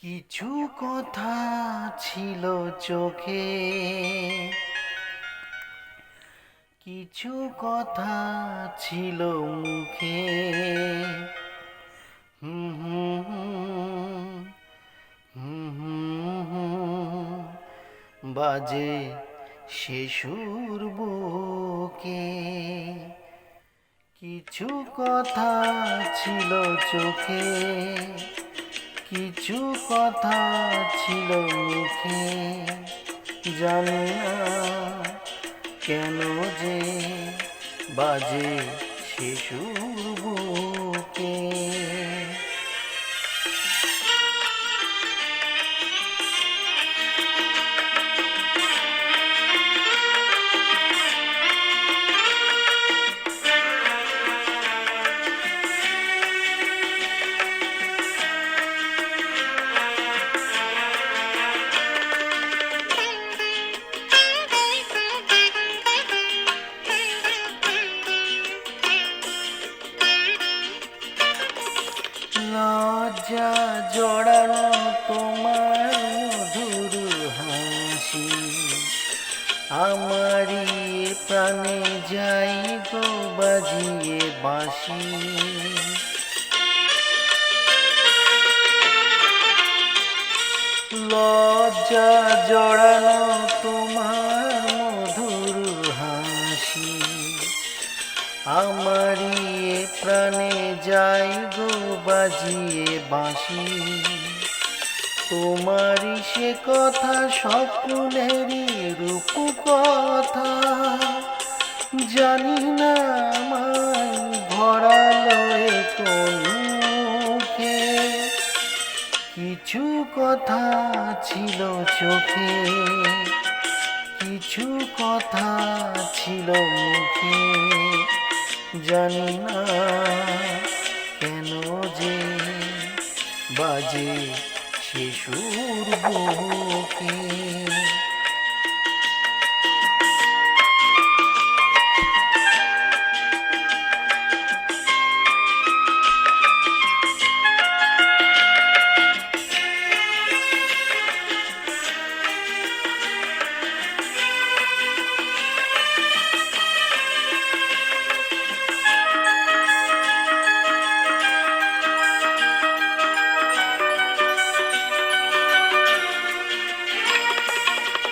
কিছু কথা ছিল চোখে, কিছু কথা ছিল মুখে। হুম হুম হুম হুম হুম বাজে সে সুর বুকে। কিছু কথা ছিল চোখে, কিছু কথা ছিল মুখে। জানি না কেন যে বাজে সে সুর বুকে। লজ্জা জড়ানো তোমার মধুর হাসি, আমারই প্রাণে যাই গো বাজিয়ে বাঁশি। লজ্জা জড়ানো তোমার মধুর হাসি, আমারই প্রাণে যাই গো বাজিয়ে বাঁশি। তোমারই সে কথা স্বপ্নেরই রূপ কথা, জানি না আমায় ভরালো এ কোন মুখে। কিছু কথা ছিল চোখে, কিছু কথা ছিল মুখে। জানি না কেন যে বাজে সে সুর বুকে।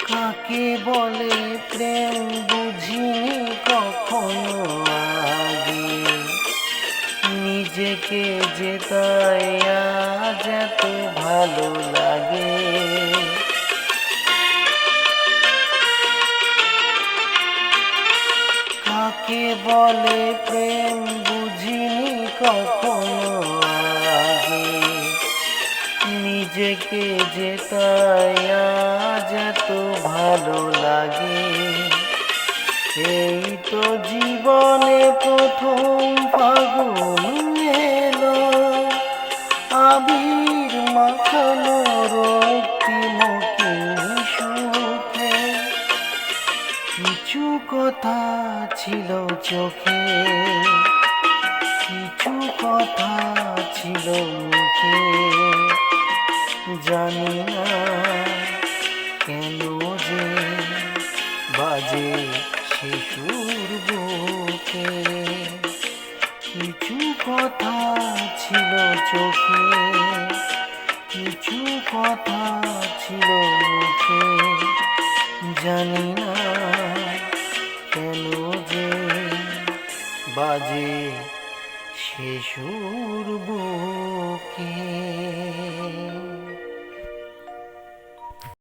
কাকে বলে প্রেম বুঝিনি কখনো আগে, নিজেকে যে তাই আজ এত ভালো লাগে। কাকে বলে প্রেম বুঝিনি কখনো আগে, নিজেকে যে তাই আজ এত ভালো লাগে। এই তো জীবনে প্রথম ফাগুন এলো, আবির মাখানো রক্তিমকি সুখে। কিছু কথা ছিল চোখে, কিছু কথা ছিল মুখে। জানি না কেন যে বাজে সে সুর বুকে। কিছু কথা ছিল চোখে, কিছু কথা ছিল মুখে। জানি না কেন যে বাজে সে সুর বুকে।